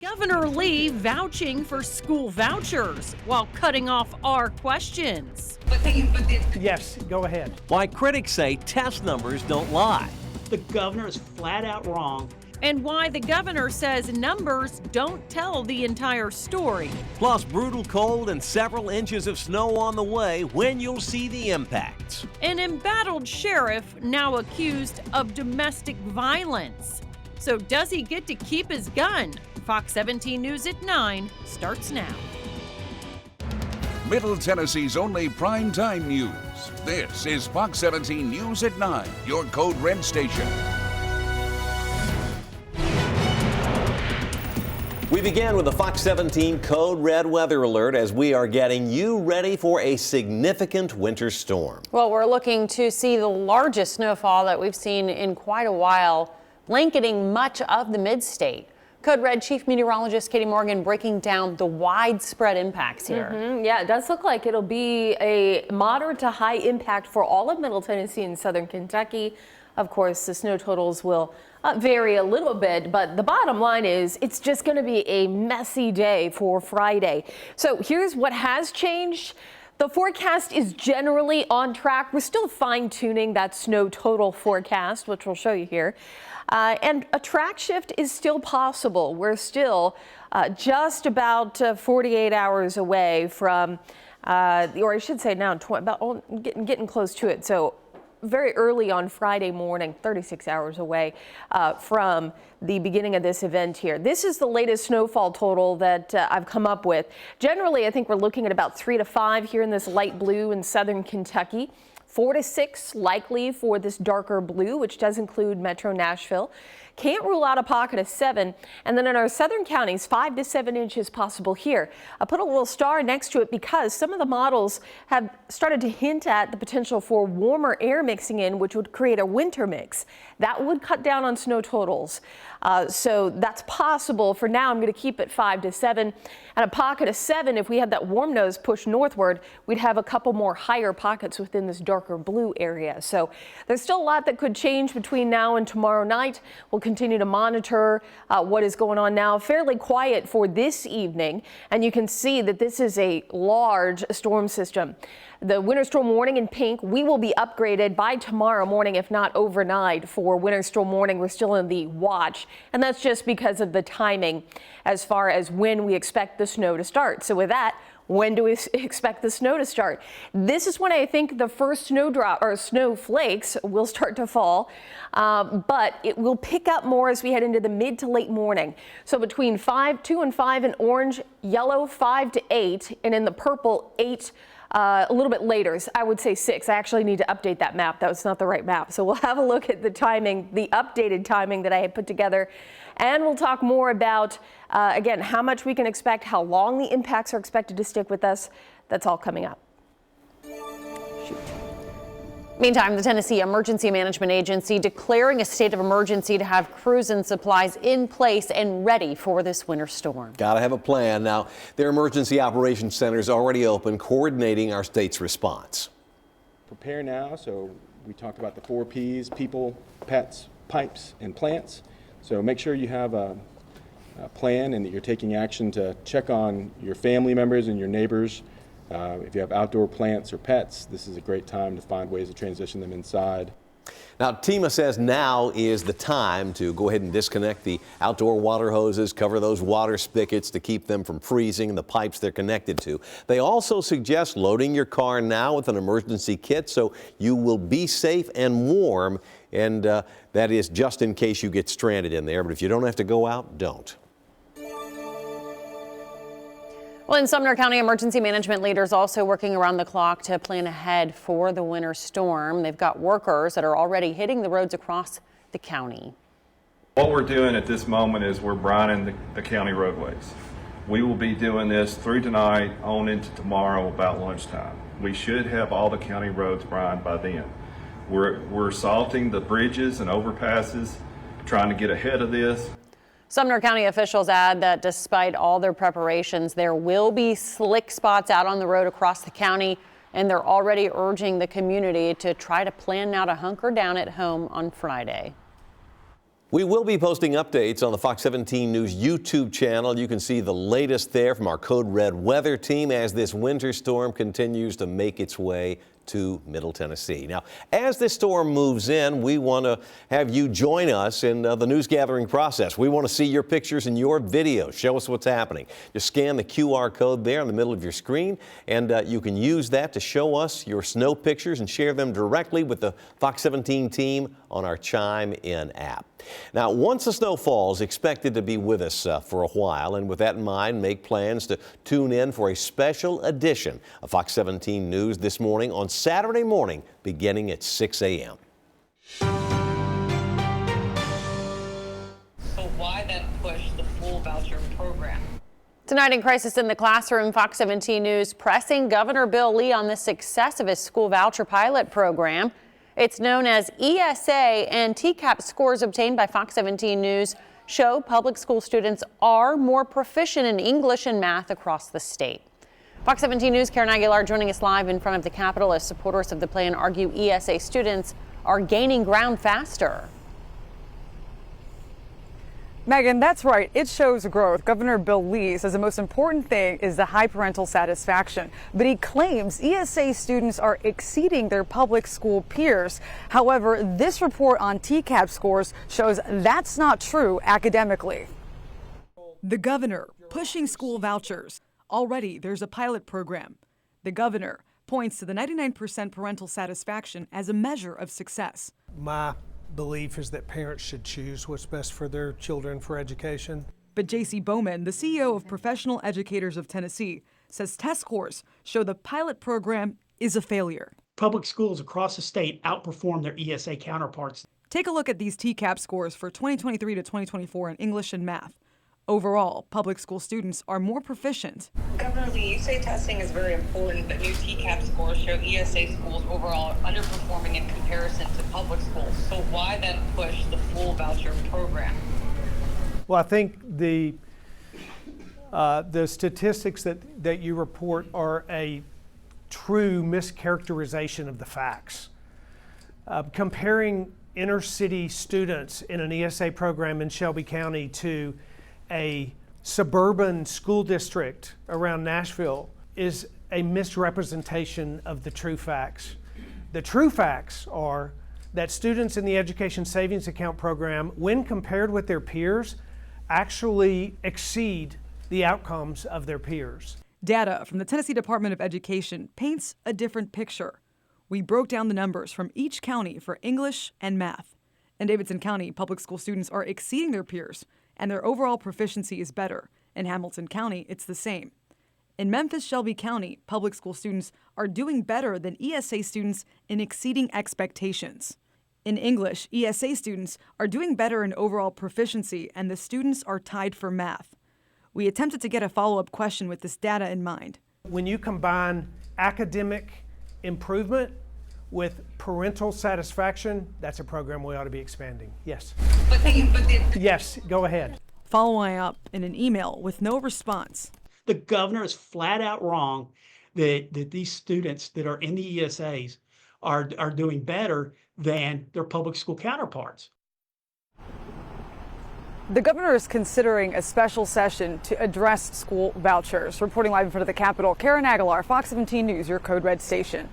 Governor Lee vouching for school vouchers while cutting off our questions. Yes, go ahead. Why critics say test numbers don't lie. The governor is flat out wrong. And why the governor says numbers don't tell the entire story. Plus brutal cold and several inches of snow on the way, when you'll see the impacts. An embattled sheriff now accused of domestic violence. So does he get to keep his gun? Fox 17 News at 9 starts now. Middle Tennessee's only primetime news. This is Fox 17 News at 9, your Code Red station. We began with a Fox 17 Code Red weather alert as we are getting you ready for a significant winter storm. Well, we're looking to see the largest snowfall that we've seen in quite a while, blanketing much of the mid-state. Code Red Chief Meteorologist Katie Morgan breaking down the widespread impacts here. Yeah, it does look like it'll be a moderate to high impact for all of Middle Tennessee and southern Kentucky. Of course, the snow totals will vary a little bit, but the bottom line is it's just going to be a messy day for Friday. So here's what has changed. The forecast is generally on track. We're still fine-tuning that snow total forecast, which we'll show you here. And a track shift is still possible. We're still just about 48 hours away from, or I should say now, getting close to it. So very early on Friday morning, 36 hours away from the beginning of this event here. This is the latest snowfall total that I've come up with. Generally, I think we're looking at about 3 to 5 here in this light blue in southern Kentucky. 4 to 6 likely for this darker blue, which does include Metro Nashville. Can't rule out a pocket of 7. And then in our southern counties, 5 to 7 inches possible here. I put a little star next to it because some of the models have started to hint at the potential for warmer air mixing in, which would create a winter mix. That would cut down on snow totals. So that's possible. For now, I'm going to keep it 5 to 7. And a pocket of 7, if we had that warm nose push northward, we'd have a couple more higher pockets within this darker blue area. So there's still a lot that could change between now and tomorrow night. We'll continue to monitor what is going on now. Fairly quiet for this evening, and you can see that this is a large storm system. The winter storm warning in pink, we will be upgraded by tomorrow morning, if not overnight, for winter storm warning. We're still in the watch, and that's just because of the timing as far as when we expect the snow to start. So with that, when do we expect the snow to start? This is when I think the first snowdrop or snowflakes will start to fall, but it will pick up more as we head into the mid to late morning. So between 2 and 5 in orange, yellow 5 to 8, and in the purple 8 a little bit later. I would say 6. I actually need to update that map. That was not the right map. So we'll have a look at the timing, the updated timing that I had put together. And we'll talk more about, again, how much we can expect, how long the impacts are expected to stick with us. That's all coming up. Meantime, the Tennessee Emergency Management Agency declaring a state of emergency to have crews and supplies in place and ready for this winter storm. Gotta have a plan. Now, their emergency operations center is already open, coordinating our state's response. Prepare now. So we talked about the 4 Ps: people, pets, pipes, and plants. So make sure you have a plan and that you're taking action to check on your family members and your neighbors. If you have outdoor plants or pets, this is a great time to find ways to transition them inside. Now, TEMA says now is the time to go ahead and disconnect the outdoor water hoses, cover those water spigots to keep them from freezing and the pipes they're connected to. They also suggest loading your car now with an emergency kit so you will be safe and warm, and that is just in case you get stranded in there. But if you don't have to go out, don't. Well, in Sumner County, emergency management leaders also working around the clock to plan ahead for the winter storm. They've got workers that are already hitting the roads across the county. What we're doing at this moment is we're brining the county roadways. We will be doing this through tonight on into tomorrow about lunchtime. We should have all the county roads brined by then. We're salting the bridges and overpasses, trying to get ahead of this. Sumner County officials add that despite all their preparations, there will be slick spots out on the road across the county, and they're already urging the community to try to plan now to hunker down at home on Friday. We will be posting updates on the Fox 17 News YouTube channel. You can see the latest there from our Code Red weather team as this winter storm continues to make its way to Middle Tennessee. Now, as this storm moves in, we want to have you join us in the news gathering process. We want to see your pictures and your videos. Show us what's happening. Just scan the QR code there in the middle of your screen, and you can use that to show us your snow pictures and share them directly with the Fox 17 team on our Chime In app. Now, once the snow falls, expected to be with us for a while, and with that in mind, make plans to tune in for a special edition of Fox 17 News this morning on Saturday morning, beginning at 6 a.m. So why then push the full voucher program? Tonight in Crisis in the Classroom, Fox 17 News pressing Governor Bill Lee on the success of his school voucher pilot program. It's known as ESA, and TCAP scores obtained by Fox 17 News show public school students are more proficient in English and math across the state. Fox 17 News' Karen Aguilar joining us live in front of the Capitol as supporters of the plan argue ESA students are gaining ground faster. Megan, that's right. It shows growth. Governor Bill Lee says the most important thing is the high parental satisfaction, but he claims ESA students are exceeding their public school peers. However, this report on TCAP scores shows that's not true academically. The governor pushing school vouchers. Already there's a pilot program. The governor points to the 99% parental satisfaction as a measure of success. My belief is that parents should choose what's best for their children for education. But J.C. Bowman, the CEO of Professional Educators of Tennessee, says test scores show the pilot program is a failure. Public schools across the state outperform their ESA counterparts. Take a look at these TCAP scores for 2023 to 2024 in English and math. Overall, public school students are more proficient. Governor Lee, you say testing is very important, but new TCAP scores show ESA schools overall are underperforming in comparison to public schools. So why then push the full voucher program? Well, I think the statistics that you report are a true mischaracterization of the facts. Comparing inner city students in an ESA program in Shelby County to a suburban school district around Nashville is a misrepresentation of the true facts. The true facts are that students in the Education Savings Account program, when compared with their peers, actually exceed the outcomes of their peers. Data from the Tennessee Department of Education paints a different picture. We broke down the numbers from each county for English and math. In Davidson County, public school students are exceeding their peers, and their overall proficiency is better. In Hamilton County, it's the same. In Memphis-Shelby County, public school students are doing better than ESA students in exceeding expectations. In English, ESA students are doing better in overall proficiency, and the students are tied for math. We attempted to get a follow-up question with this data in mind. When you combine academic improvement with parental satisfaction, that's a program we ought to be expanding. Yes. Yes, go ahead. Following up in an email with no response. The governor is flat out wrong that these students that are in the ESAs are doing better than their public school counterparts. The governor is considering a special session to address school vouchers. Reporting live in front of the Capitol, Karen Aguilar, Fox 17 News, your Code Red station.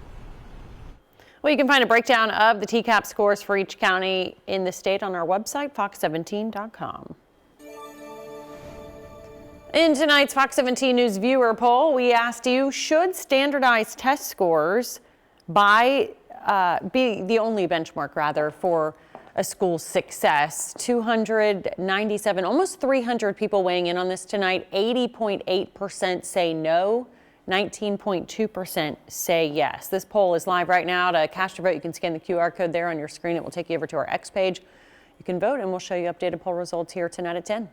Well, you can find a breakdown of the TCAP scores for each county in the state on our website, fox17.com. In tonight's Fox 17 News viewer poll, we asked you, should standardized test scores be the only benchmark, for a school's success? 297, almost 300 people weighing in on this tonight. 80.8% say no. 19.2% say yes. This poll is live right now. To cast your vote, you can scan the QR code there on your screen. It will take you over to our X page. You can vote, and we'll show you updated poll results here tonight at 10.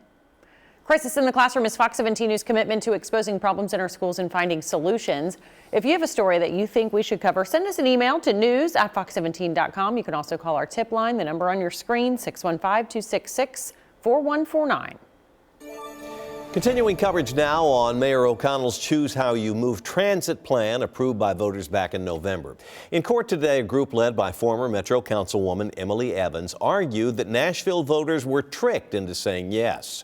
Crisis in the Classroom is Fox 17 News' commitment to exposing problems in our schools and finding solutions. If you have a story that you think we should cover, send us an email to news@fox17.com. You can also call our tip line, the number on your screen, 615-266-4149. Continuing coverage now on Mayor O'Connell's Choose How You Move transit plan approved by voters back in November. In court today, a group led by former Metro Councilwoman Emily Evans argued that Nashville voters were tricked into saying yes.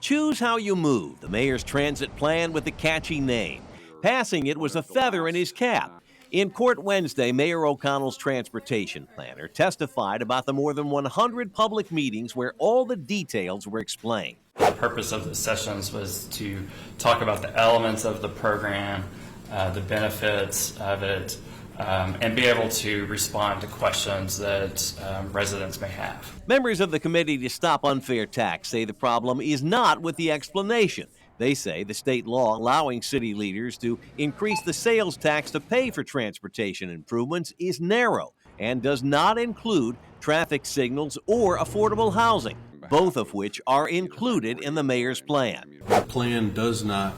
Choose How You Move, the mayor's transit plan with a catchy name. Passing it was a feather in his cap. In court Wednesday, Mayor O'Connell's transportation planner testified about the more than 100 public meetings where all the details were explained. The purpose of the sessions was to talk about the elements of the program, the benefits of it, and be able to respond to questions that residents may have. Members of the Committee to Stop Unfair Tax say the problem is not with the explanation. They say the state law allowing city leaders to increase the sales tax to pay for transportation improvements is narrow and does not include traffic signals or affordable housing, both of which are included in the mayor's plan. The plan does not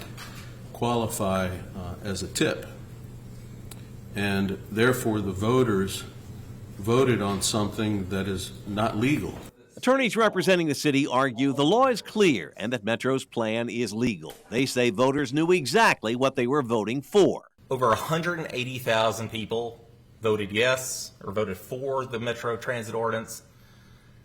qualify as a tip, and therefore the voters voted on something that is not legal. Attorneys representing the city argue the law is clear and that Metro's plan is legal. They say voters knew exactly what they were voting for. Over 180,000 people voted yes or voted for the Metro Transit ordinance,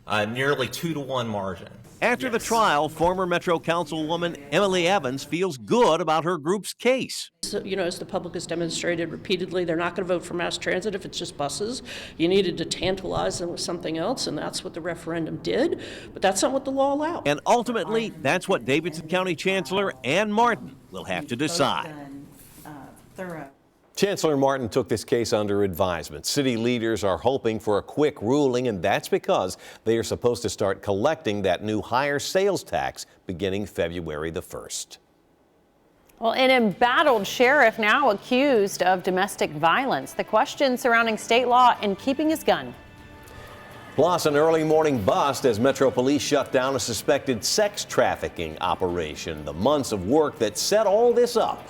nearly 2-to-1 margin. After the trial, former Metro Councilwoman Emily Evans feels good about her group's case. So, as the public has demonstrated repeatedly, they're not going to vote for mass transit if it's just buses. You needed to tantalize them with something else, and that's what the referendum did, but that's not what the law allowed. And ultimately, that's what Davidson County Chancellor Ann Martin will have to decide. Chancellor Martin took this case under advisement. City leaders are hoping for a quick ruling, and that's because they are supposed to start collecting that new higher sales tax beginning February the 1st. Well, an embattled sheriff now accused of domestic violence. The question surrounding state law and keeping his gun. Plus, an early morning bust as Metro Police shut down a suspected sex trafficking operation. The months of work that set all this up.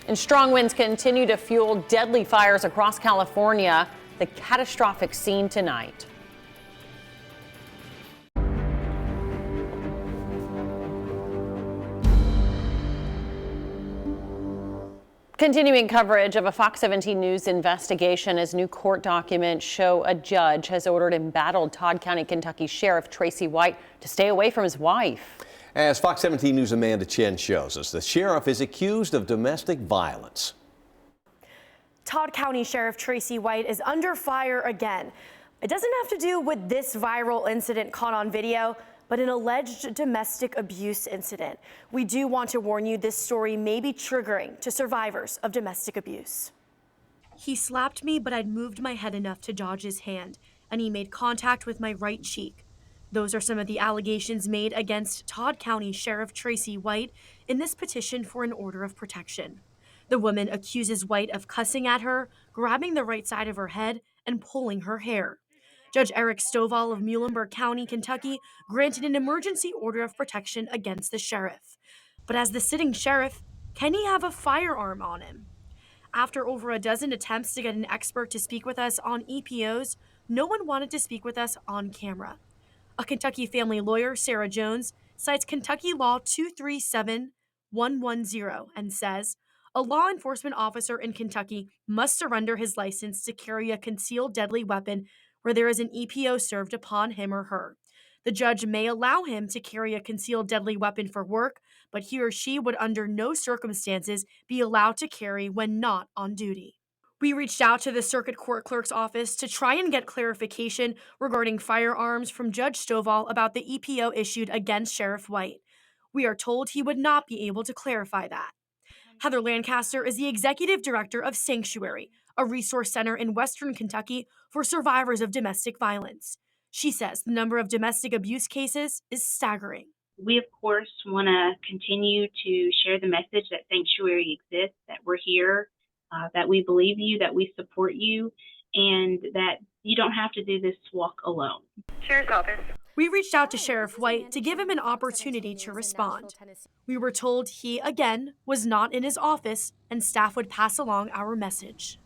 And strong winds continue to fuel deadly fires across California. The catastrophic scene tonight. Continuing coverage of a Fox 17 News investigation as new court documents show a judge has ordered embattled Todd County, Kentucky Sheriff Tracy White to stay away from his wife. As Fox 17 News' Amanda Chen shows us, the sheriff is accused of domestic violence. Todd County Sheriff Tracy White is under fire again. It doesn't have to do with this viral incident caught on video, but an alleged domestic abuse incident. We do want to warn you, this story may be triggering to survivors of domestic abuse. He slapped me, but I'd moved my head enough to dodge his hand, and he made contact with my right cheek. Those are some of the allegations made against Todd County Sheriff Tracy White in this petition for an order of protection. The woman accuses White of cussing at her, grabbing the right side of her head, and pulling her hair. Judge Eric Stovall of Muhlenberg County, Kentucky, granted an emergency order of protection against the sheriff. But as the sitting sheriff, can he have a firearm on him? After over a dozen attempts to get an expert to speak with us on EPOs, no one wanted to speak with us on camera. A Kentucky family lawyer, Sarah Jones, cites Kentucky Law 237110 and says, a law enforcement officer in Kentucky must surrender his license to carry a concealed deadly weapon where there is an EPO served upon him or her. The judge may allow him to carry a concealed deadly weapon for work, but he or she would under no circumstances be allowed to carry when not on duty. We reached out to the Circuit Court Clerk's office to try and get clarification regarding firearms from Judge Stovall about the EPO issued against Sheriff White. We are told he would not be able to clarify that. Heather Lancaster is the executive director of Sanctuary, a resource center in Western Kentucky for survivors of domestic violence. She says the number of domestic abuse cases is staggering. We, of course, want to continue to share the message that Sanctuary exists, that we're here, that we believe you, that we support you, and that you don't have to do this walk alone. Sheriff's Office. We reached out to Sheriff White to give him an opportunity to respond. We were told he, again, was not in his office and staff would pass along our message.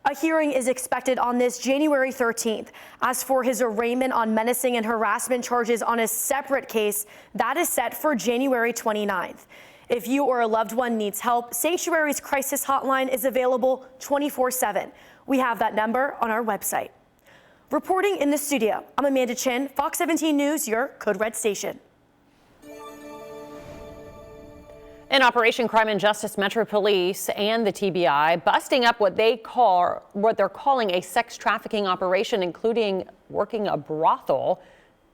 A hearing is expected on this January 13th. As for his arraignment on menacing and harassment charges on a separate case, that is set for January 29th. If you or a loved one needs help, Sanctuary's crisis hotline is available 24/7. We have that number on our website. Reporting in the studio, I'm Amanda Chin, Fox 17 News, your Code Red station. In Operation Crime and Justice, Metro Police and the TBI busting up what they're calling a sex trafficking operation, including working a brothel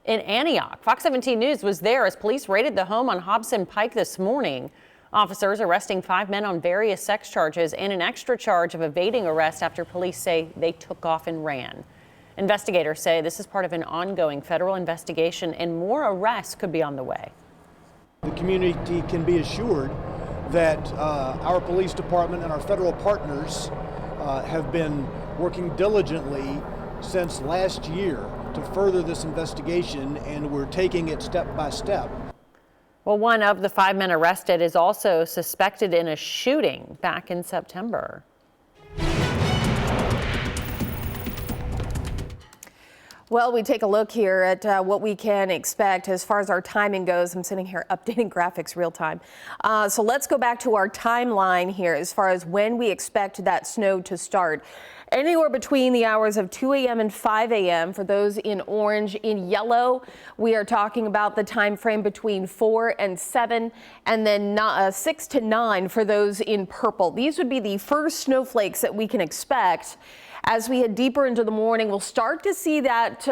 in Antioch. Fox 17 News was there as police raided the home on Hobson Pike this morning. Officers arresting 5 men on various sex charges and an extra charge of evading arrest after police say they took off and ran. Investigators say this is part of an ongoing federal investigation and more arrests could be on the way. The community can be assured that our police department and our federal partners have been working diligently since last year to further this investigation, and we're taking it step by step. Well, one of the 5 men arrested is also suspected in a shooting back in September. Well, we take a look here at what we can expect as far as our timing goes. I'm sitting here updating graphics real time. So let's go back to our timeline here as far as when we expect that snow to start. Anywhere between the hours of 2 a.m. and 5 a.m. for those in orange. In yellow, we are talking about the time frame between 4 and 7, and then 6 to 9 for those in purple. These would be the first snowflakes that we can expect. As we head deeper into the morning, we'll start to see that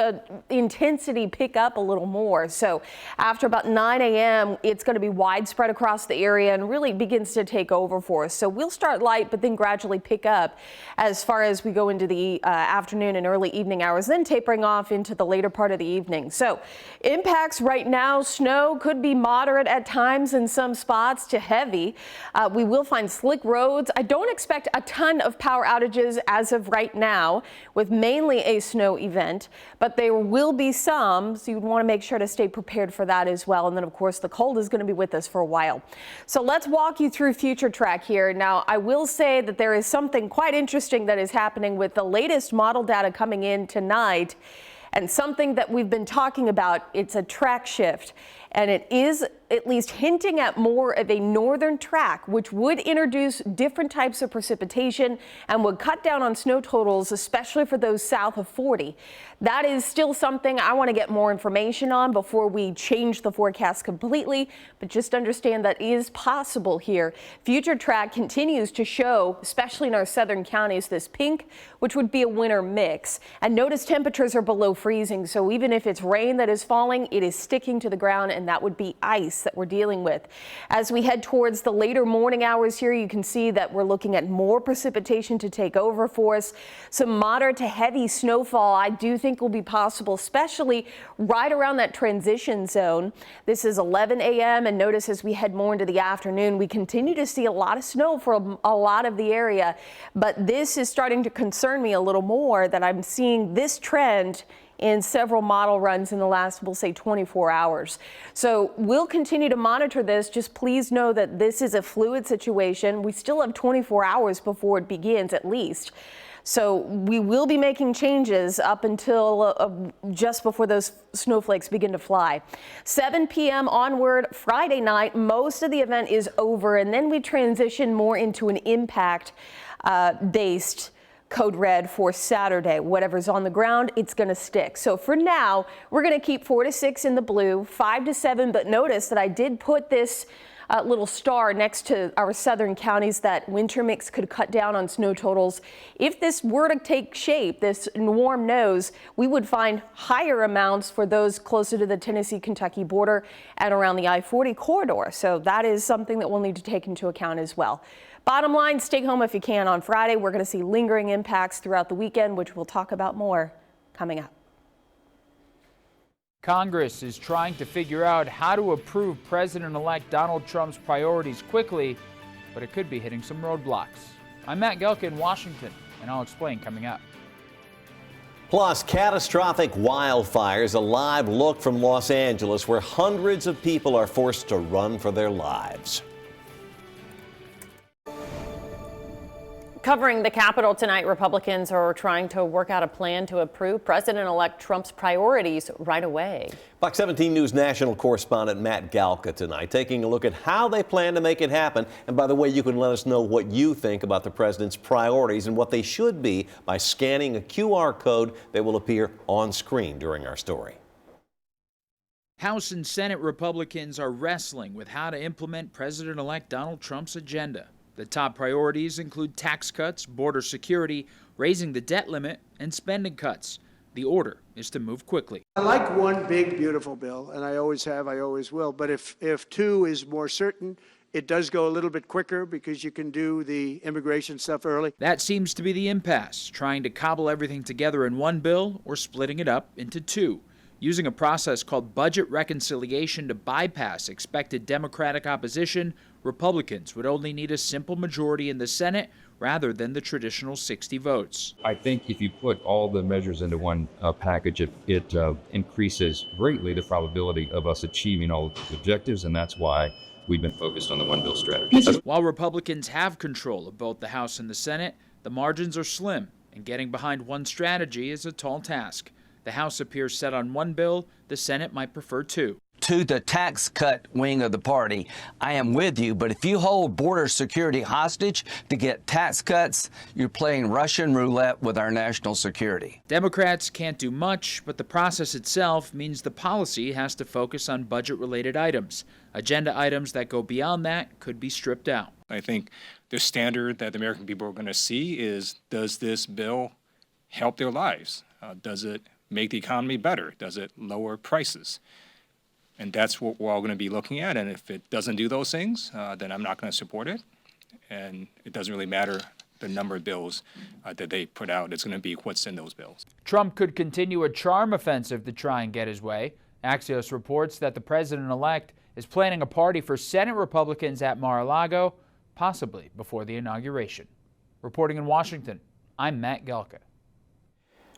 intensity pick up a little more. So after about 9 a.m., it's going to be widespread across the area and really begins to take over for us. So we'll start light, but then gradually pick up as far as we go into the afternoon and early evening hours, then tapering off into the later part of the evening. So impacts right now, snow could be moderate at times in some spots to heavy. We will find slick roads. I don't expect a ton of power outages as of right now, with mainly a snow event, but there will be some, so you want to make sure to stay prepared for that as well. And then, of course, the cold is going to be with us for a while. So let's walk you through future track here. Now, I will say that there is something quite interesting that is happening with the latest model data coming in tonight, and something that we've been talking about. It's a track shift, and it is at least hinting at more of a northern track, which would introduce different types of precipitation and would cut down on snow totals, especially for those south of 40. That is still something I want to get more information on before we change the forecast completely, but just understand that is possible here. Future track continues to show, especially in our southern counties, this pink, which would be a winter mix. And notice temperatures are below freezing, so even if it's rain that is falling, it is sticking to the ground, and that would be ice that we're dealing with. As we head towards the later morning hours here, you can see that we're looking at more precipitation to take over for us. Some moderate to heavy snowfall I do think will be possible, especially right around that transition zone. This is 11 a.m. and notice as we head more into the afternoon, we continue to see a lot of snow for a lot of the area, but this is starting to concern me a little more that I'm seeing this trend in several model runs in the last, we'll say, 24 hours. So we'll continue to monitor this. Just please know that this is a fluid situation. We still have 24 hours before it begins, at least. So we will be making changes up until just before those snowflakes begin to fly. 7 p.m. onward, Friday night, most of the event is over, and then we transition more into an impact-based code red for Saturday. Whatever's on the ground, it's going to stick. So for now, we're going to keep 4 to 6 in the blue, 5 to 7, but notice that I did put this little star next to our southern counties that winter mix could cut down on snow totals. If this were to take shape, this warm nose, we would find higher amounts for those closer to the Tennessee-Kentucky border and around the I-40 corridor. So that is something that we'll need to take into account as well. Bottom line, stay home if you can on Friday. We're going to see lingering impacts throughout the weekend, which we'll talk about more coming up. Congress is trying to figure out how to approve President-elect Donald Trump's priorities quickly, but it could be hitting some roadblocks. I'm Matt Gelke in Washington, and I'll explain coming up. Plus, catastrophic wildfires, a live look from Los Angeles, where hundreds of people are forced to run for their lives. Covering the Capitol tonight, Republicans are trying to work out a plan to approve President-elect Trump's priorities right away. Fox 17 News national correspondent Matt Galka tonight taking a look at how they plan to make it happen. And by the way, you can let us know what you think about the president's priorities and what they should be by scanning a QR code that will appear on screen during our story. House and Senate Republicans are wrestling with how to implement President-elect Donald Trump's agenda. The top priorities include tax cuts, border security, raising the debt limit, and spending cuts. The order is to move quickly. I like one big, beautiful bill, and I always have, I always will. But if two is more certain, it does go a little bit quicker because you can do the immigration stuff early. That seems to be the impasse, trying to cobble everything together in one bill or splitting it up into two. Using a process called budget reconciliation to bypass expected Democratic opposition, Republicans would only need a simple majority in the Senate rather than the traditional 60 votes. I think if you put all the measures into one package, it increases greatly the probability of us achieving all of the objectives, and that's why we've been focused on the one bill strategy. While Republicans have control of both the House and the Senate, the margins are slim, and getting behind one strategy is a tall task. The House appears set on one bill, the Senate might prefer two. To the tax cut wing of the party, I am with you, but if you hold border security hostage to get tax cuts, you're playing Russian roulette with our national security. Democrats can't do much, but the process itself means the policy has to focus on budget-related items. Agenda items that go beyond that could be stripped out. I think the standard that the American people are going to see is, does this bill help their lives? Does it make the economy better? Does it lower prices? And that's what we're all going to be looking at. And if it doesn't do those things, then I'm not going to support it. And it doesn't really matter the number of bills that they put out. It's going to be what's in those bills. Trump could continue a charm offensive to try and get his way. Axios reports that the president-elect is planning a party for Senate Republicans at Mar-a-Lago, possibly before the inauguration. Reporting in Washington, I'm Matt Galka.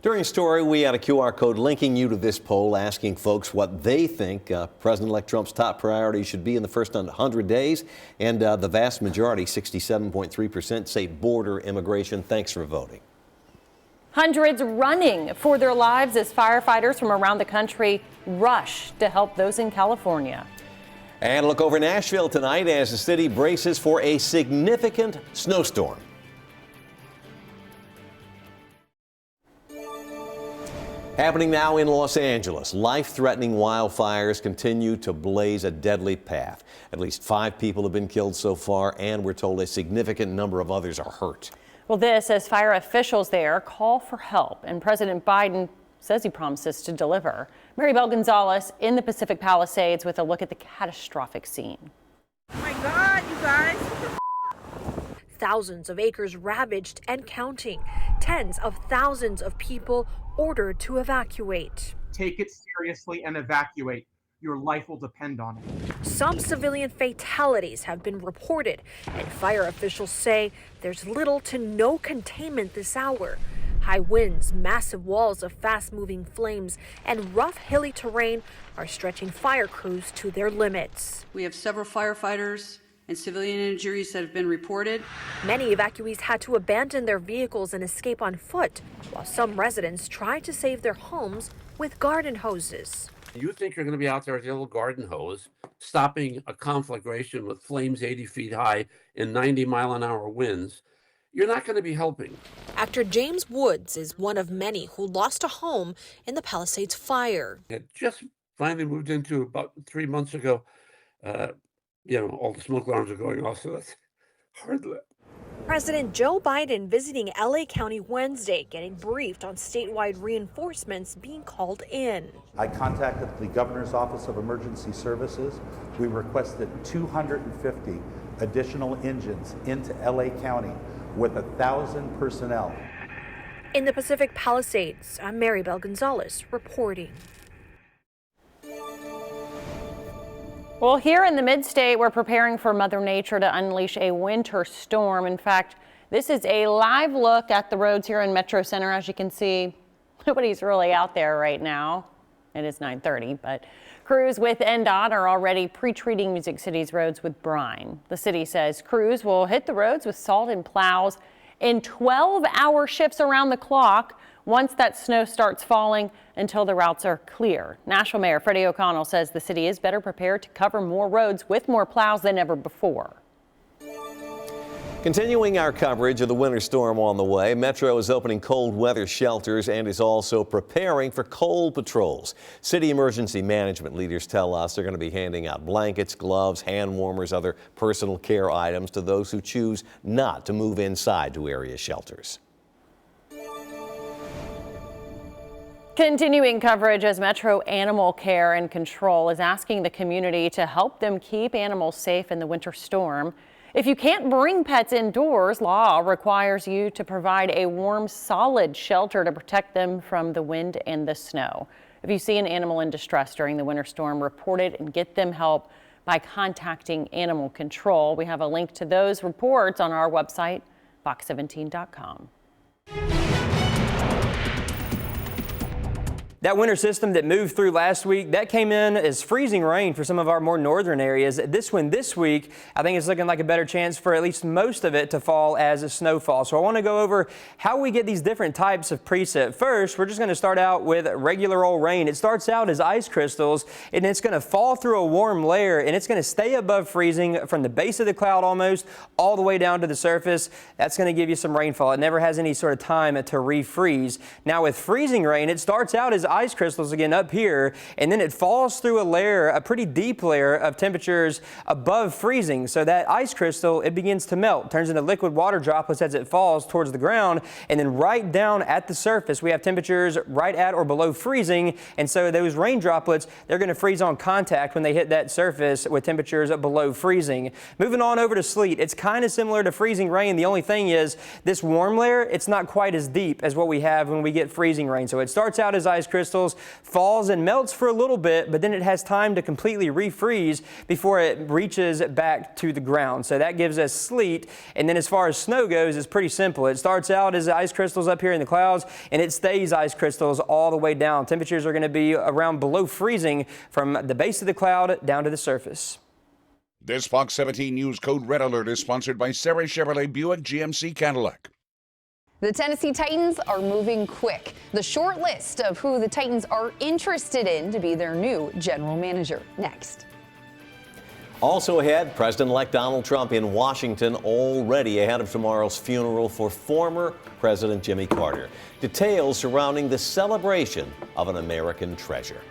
During a story, we had a QR code linking you to this poll asking folks what they think President-elect Trump's top priorities should be in the first 100 days. And the vast majority, 67.3%, say border immigration. Thanks for voting. Hundreds running for their lives as firefighters from around the country rush to help those in California. And look over Nashville tonight as the city braces for a significant snowstorm. Happening now in Los Angeles, life-threatening wildfires continue to blaze a deadly path. At least 5 people have been killed so far, and we're told a significant number of others are hurt. Well, this as fire officials there call for help, and President Biden says he promises to deliver. Maribel Gonzalez in the Pacific Palisades with a look at the catastrophic scene. Oh my God, you guys. Thousands of acres ravaged and counting. Tens of thousands of people ordered to evacuate. Take it seriously and evacuate. Your life will depend on it. Some civilian fatalities have been reported, and fire officials say there's little to no containment this hour. High winds, massive walls of fast-moving flames, and rough, hilly terrain are stretching fire crews to their limits. We have several firefighters and civilian injuries that have been reported. Many evacuees had to abandon their vehicles and escape on foot, while some residents tried to save their homes with garden hoses. You think you're going to be out there with your little garden hose, stopping a conflagration with flames 80 feet high and 90-mile-an-hour winds. You're not going to be helping. Actor James Woods is one of many who lost a home in the Palisades fire. I just finally moved into about 3 months ago. All the smoke alarms are going off, so that's hard. President Joe Biden visiting LA County Wednesday, getting briefed on statewide reinforcements being called in. I contacted the Governor's Office of Emergency Services. We requested 250 additional engines into LA County with 1,000 personnel. In the Pacific Palisades, I'm Maribel Gonzalez reporting. Well, here in the mid-state, we're preparing for Mother Nature to unleash a winter storm. In fact, this is a live look at the roads here in Metro Center. As you can see, nobody's really out there right now. It is 9:30, but crews with NDOT are already pre-treating Music City's roads with brine. The city says crews will hit the roads with salt and plows in 12-hour shifts around the clock once that snow starts falling until the routes are clear. Nashville Mayor Freddie O'Connell says the city is better prepared to cover more roads with more plows than ever before. Continuing our coverage of the winter storm on the way, Metro is opening cold weather shelters and is also preparing for cold patrols. City emergency management leaders tell us they're going to be handing out blankets, gloves, hand warmers, other personal care items to those who choose not to move inside to area shelters. Continuing coverage as Metro Animal Care and Control is asking the community to help them keep animals safe in the winter storm. If you can't bring pets indoors, law requires you to provide a warm, solid shelter to protect them from the wind and the snow. If you see an animal in distress during the winter storm, report it and get them help by contacting Animal Control. We have a link to those reports on our website, fox17.com. That winter system that moved through last week, that came in as freezing rain for some of our more northern areas. This one this week, I think it's looking like a better chance for at least most of it to fall as a snowfall. So I want to go over how we get these different types of precip. First, we're just going to start out with regular old rain. It starts out as ice crystals, and it's going to fall through a warm layer, and it's going to stay above freezing from the base of the cloud almost all the way down to the surface. That's going to give you some rainfall. It never has any sort of time to refreeze. Now with freezing rain, it starts out as ice crystals again up here, and then it falls through a layer, a pretty deep layer of temperatures above freezing. So that ice crystal, it begins to melt, turns into liquid water droplets as it falls towards the ground, and then right down at the surface we have temperatures right at or below freezing, and so those rain droplets, they're going to freeze on contact when they hit that surface with temperatures below freezing. Moving on over to sleet, it's kind of similar to freezing rain. The only thing is this warm layer, it's not quite as deep as what we have when we get freezing rain. So it starts out as ice crystals, falls and melts for a little bit, but then it has time to completely refreeze before it reaches back to the ground. So that gives us sleet. And then as far as snow goes, it's pretty simple. It starts out as ice crystals up here in the clouds, and it stays ice crystals all the way down. Temperatures are going to be around below freezing from the base of the cloud down to the surface. This Fox 17 News Code Red Alert is sponsored by Sarah Chevrolet Buick GMC Cadillac. The Tennessee Titans are moving quick. The short list of who the Titans are interested in to be their new general manager. Next. Also ahead, President-elect Donald Trump in Washington, already ahead of tomorrow's funeral for former President Jimmy Carter. Details surrounding the celebration of an American treasure.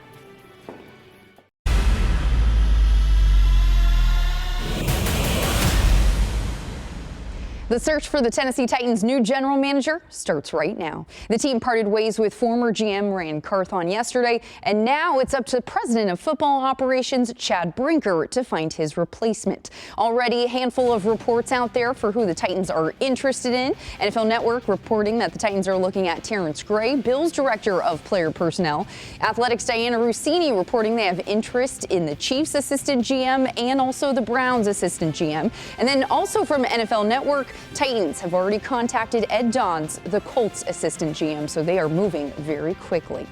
The search for the Tennessee Titans' new general manager starts right now. The team parted ways with former GM Rand Carthon yesterday, and now it's up to President of Football Operations Chad Brinker to find his replacement. Already a handful of reports out there for who the Titans are interested in. NFL Network reporting that the Titans are looking at Terrence Gray, Bills Director of Player Personnel. Athletics' Diana Rossini reporting they have interest in the Chiefs' assistant GM and also the Browns' assistant GM. And then also from NFL Network, Titans have already contacted Ed Dons, the Colts assistant GM, so they are moving very quickly.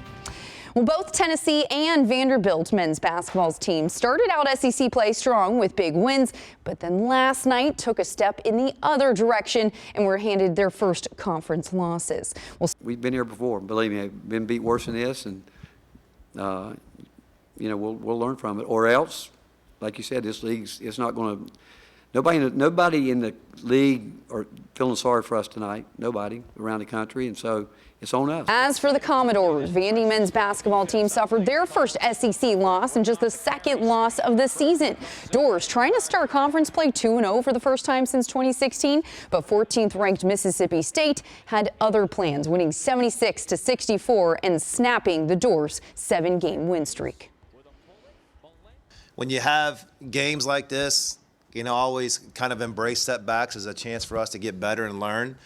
Well, both Tennessee and Vanderbilt men's basketball teams started out SEC play strong with big wins, but then last night took a step in the other direction and were handed their first conference losses. We've been here before. Believe me, I've been beat worse than this, and we'll learn from it. Or else, like you said, this league's it's not going to. Nobody in the league are feeling sorry for us tonight. Nobody around the country, and so it's on us. As for the Commodores, Vandy men's basketball team suffered their first SEC loss and just the second loss of the season. Doors trying to start conference play 2-0 for the first time since 2016, but 14th-ranked Mississippi State had other plans, winning 76-64 and snapping the Doors' 7-game win streak. When you have games like this, always kind of embrace setbacks as a chance for us to get better and learn.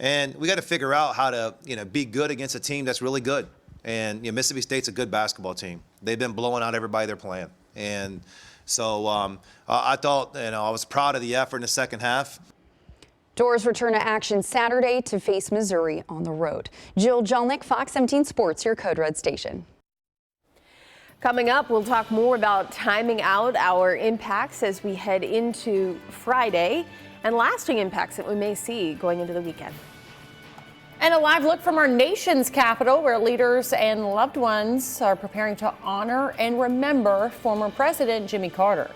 And we got to figure out how to, be good against a team that's really good. And Mississippi State's a good basketball team. They've been blowing out everybody they're playing. And so I thought, I was proud of the effort in the second half. Doors return to action Saturday to face Missouri on the road. Jill Jelnick, Fox 17 Sports, your Code Red station. Coming up, we'll talk more about timing out our impacts as we head into Friday. and lasting impacts that we may see going into the weekend. And a live look from our nation's capital, where leaders and loved ones are preparing to honor and remember former President Jimmy Carter.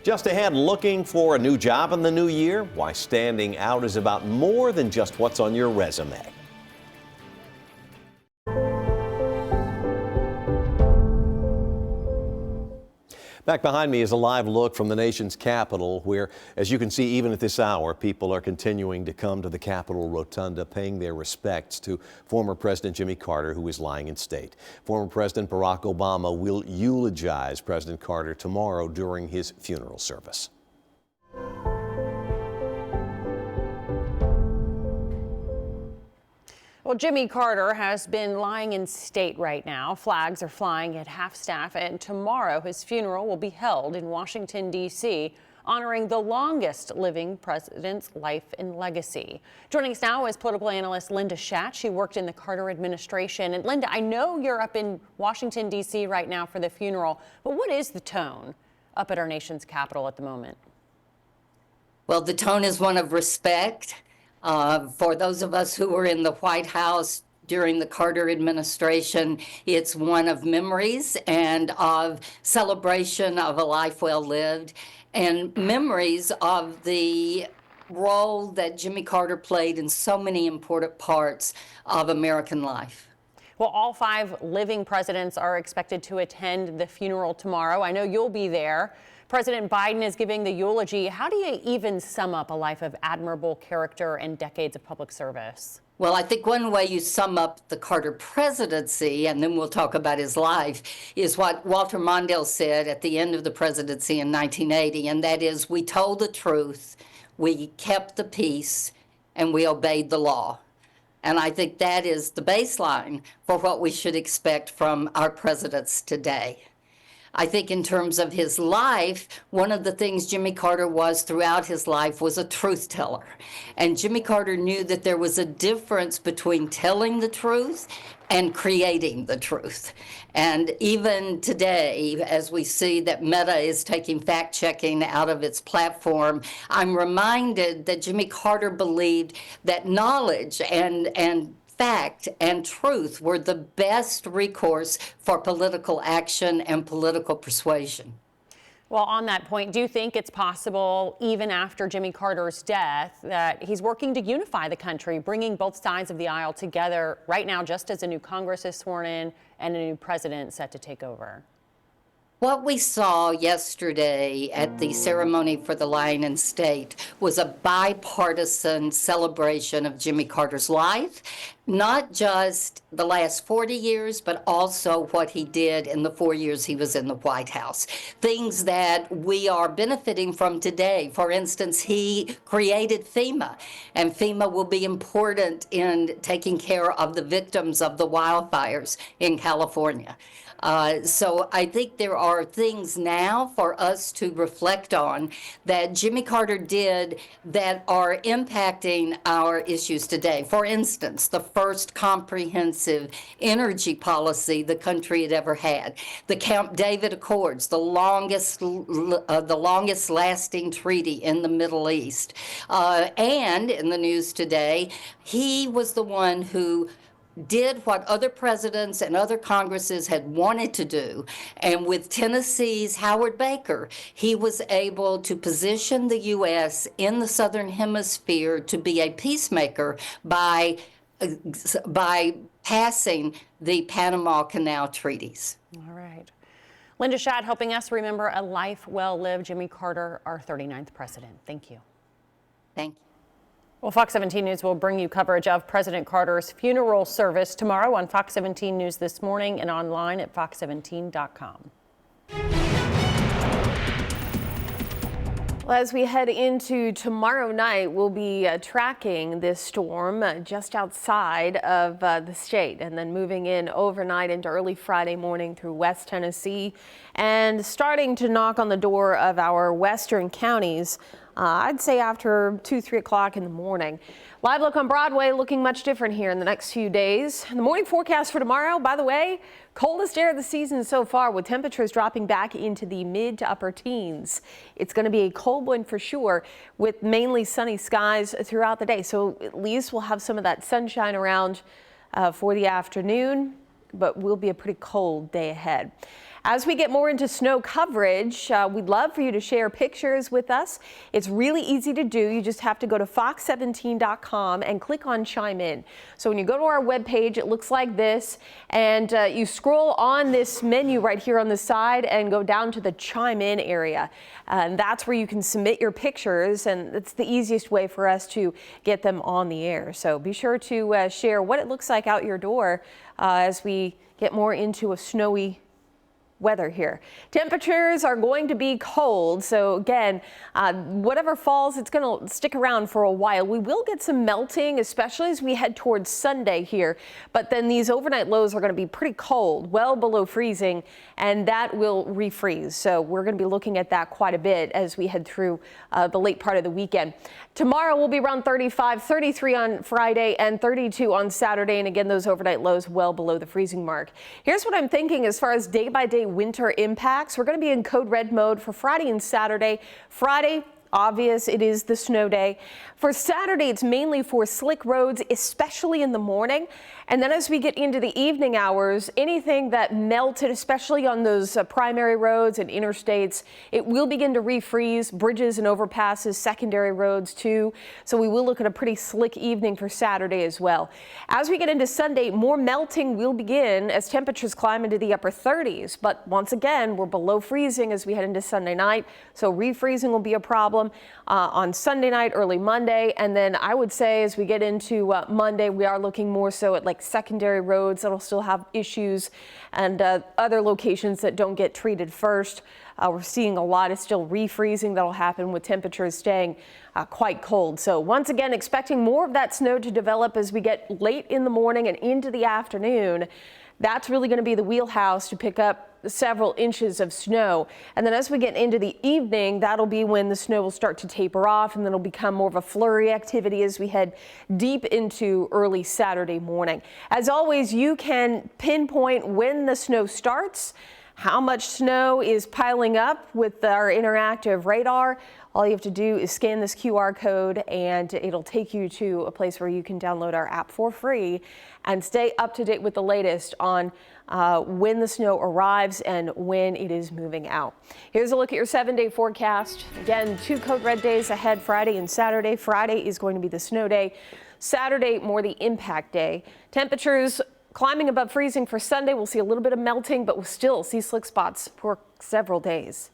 Just ahead, looking for a new job in the new year? Why standing out is about more than just what's on your resume. Back behind me is a live look from the nation's capital, where, as you can see, even at this hour, people are continuing to come to the Capitol Rotunda, paying their respects to former President Jimmy Carter, who is lying in state. Former President Barack Obama will eulogize President Carter tomorrow during his funeral service. Well, Jimmy Carter has been lying in state right now. Flags are flying at half-staff, and tomorrow his funeral will be held in Washington, D.C., honoring the longest living president's life and legacy. Joining us now is political analyst Linda Schatz. She worked in the Carter administration. And Linda, I know you're up in Washington, D.C. right now for the funeral, but what is the tone up at our nation's capital at the moment? Well, the tone is one of respect. For those of us who were in the White House during the Carter administration, it's one of memories and of celebration of a life well lived, and memories of the role that Jimmy Carter played in so many important parts of American life. Well, all 5 living presidents are expected to attend the funeral tomorrow. I know you'll be there. President Biden is giving the eulogy. How do you even sum up a life of admirable character and decades of public service? Well, I think one way you sum up the Carter presidency, and then we'll talk about his life, is what Walter Mondale said at the end of the presidency in 1980, and that is, we told the truth, we kept the peace, and we obeyed the law. And I think that is the baseline for what we should expect from our presidents today. I think in terms of his life, one of the things Jimmy Carter was throughout his life was a truth teller. And Jimmy Carter knew that there was a difference between telling the truth and creating the truth. And even today, as we see that Meta is taking fact-checking out of its platform, I'm reminded that Jimmy Carter believed that knowledge and fact and truth were the best recourse for political action and political persuasion. Well, on that point, do you think it's possible, even after Jimmy Carter's death, that he's working to unify the country, bringing both sides of the aisle together right now, just as a new Congress is sworn in and a new president set to take over? What we saw yesterday at the ceremony for the lying in state was a bipartisan celebration of Jimmy Carter's life, not just the last 40 years, but also what he did in the 4 years he was in the White House. Things that we are benefiting from today. For instance, he created FEMA, and FEMA will be important in taking care of the victims of the wildfires in California. So I think there are things now for us to reflect on that Jimmy Carter did that are impacting our issues today. For instance, the first comprehensive energy policy the country had ever had. The Camp David Accords, the longest lasting treaty in the Middle East. And in the news today, he was the one who did what other presidents and other Congresses had wanted to do. And with Tennessee's Howard Baker, he was able to position the U.S. in the Southern Hemisphere to be a peacemaker by passing the Panama Canal treaties. All right. Linda Schatz helping us remember a life well lived. Jimmy Carter, our 39th president. Thank you. Thank you. Well, Fox 17 News will bring you coverage of President Carter's funeral service tomorrow on Fox 17 News This Morning and online at fox17.com. Well, as we head into tomorrow night, we'll be tracking this storm just outside of the state and then moving in overnight into early Friday morning through West Tennessee and starting to knock on the door of our western counties I'd say after 2, 3 o'clock in the morning. Live look on Broadway looking much different here in the next few days. The morning forecast for tomorrow, by the way, coldest air of the season so far, with temperatures dropping back into the mid to upper teens. It's going to be a cold one for sure, with mainly sunny skies throughout the day. So at least we'll have some of that sunshine around for the afternoon, but will be a pretty cold day ahead. As we get more into snow coverage, we'd love for you to share pictures with us. It's really easy to do. You just have to go to fox17.com and click on Chime In. So when you go to our webpage, it looks like this, and you scroll on this menu right here on the side and go down to the Chime In area. And that's where you can submit your pictures, and it's the easiest way for us to get them on the air. So be sure to share what it looks like out your door as we get more into a snowy weather here. Temperatures are going to be cold, so again, whatever falls, it's going to stick around for a while. We will get some melting, especially as we head towards Sunday here, but then these overnight lows are going to be pretty cold, well below freezing, and that will refreeze. So we're going to be looking at that quite a bit as we head through the late part of the weekend. Tomorrow will be around 35, 33 on Friday, and 32 on Saturday, and again, those overnight lows well below the freezing mark. Here's what I'm thinking as far as day-by-day winter impacts. We're going to be in code red mode for Friday and Saturday. Friday, obvious, it is the snow day. For Saturday, it's mainly for slick roads, especially in the morning. And then as we get into the evening hours, anything that melted, especially on those primary roads and interstates, it will begin to refreeze. Bridges and overpasses, secondary roads too. So we will look at a pretty slick evening for Saturday as well. As we get into Sunday, more melting will begin as temperatures climb into the upper 30s. But once again, we're below freezing as we head into Sunday night. So refreezing will be a problem on Sunday night, early Monday. And then I would say as we get into Monday, we are looking more so at like secondary roads that'll still have issues, and other locations that don't get treated first. We're seeing a lot of still refreezing that'll happen with temperatures staying quite cold. So once again, expecting more of that snow to develop as we get late in the morning and into the afternoon. That's really going to be the wheelhouse to pick up several inches of snow. And then as we get into the evening, that'll be when the snow will start to taper off, and then it'll become more of a flurry activity as we head deep into early Saturday morning. As always, you can pinpoint when the snow starts, how much snow is piling up with our interactive radar. All you have to do is scan this QR code and it'll take you to a place where you can download our app for free and stay up to date with the latest on when the snow arrives and when it is moving out. Here's a look at your 7-day forecast. Again, 2 code red days ahead, Friday and Saturday. Friday is going to be the snow day. Saturday, more the impact day. Temperatures climbing above freezing for Sunday. We'll see a little bit of melting, but we'll still see slick spots for several days.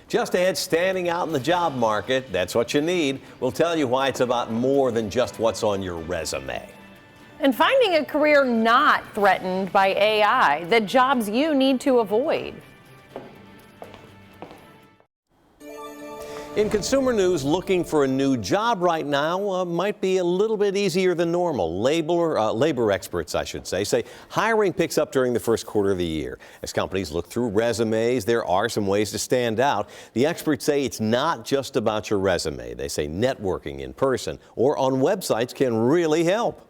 Just ahead, standing out in the job market, that's what you need. We'll tell you why it's about more than just what's on your resume. And finding a career not threatened by AI, the jobs you need to avoid. In consumer news, looking for a new job right now might be a little bit easier than normal. Labor experts, I should say hiring picks up during the first quarter of the year. As companies look through resumes, there are some ways to stand out. The experts say it's not just about your resume. They say networking in person or on websites can really help.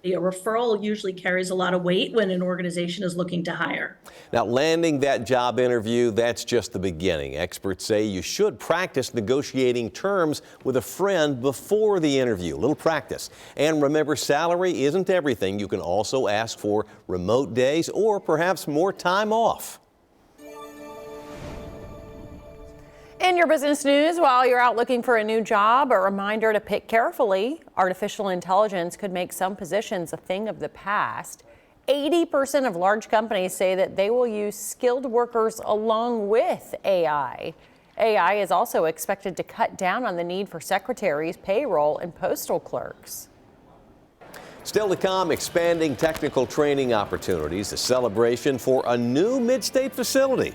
A referral usually carries a lot of weight when an organization is looking to hire. Now, landing that job interview, that's just the beginning. Experts say you should practice negotiating terms with a friend before the interview. A little practice. And remember, salary isn't everything. You can also ask for remote days or perhaps more time off. In your business news, while you're out looking for a new job, a reminder to pick carefully. Artificial intelligence could make some positions a thing of the past. 80% of large companies say that they will use skilled workers along with AI. AI is also expected to cut down on the need for secretaries, payroll, and postal clerks. Still to come, expanding technical training opportunities, a celebration for a new mid-state facility.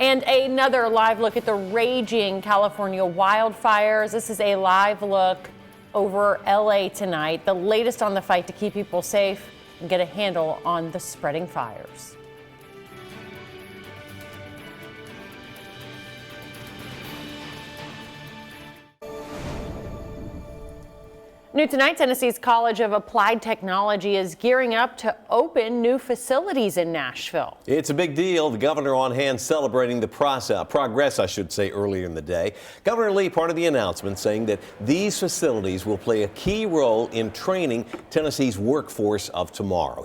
And another live look at the raging California wildfires. This is a live look over LA tonight. The latest on the fight to keep people safe and get a handle on the spreading fires. New tonight, Tennessee's College of Applied Technology is gearing up to open new facilities in Nashville. It's a big deal. The governor on hand celebrating the progress, I should say, earlier in the day. Governor Lee, part of the announcement, saying that these facilities will play a key role in training Tennessee's workforce of tomorrow.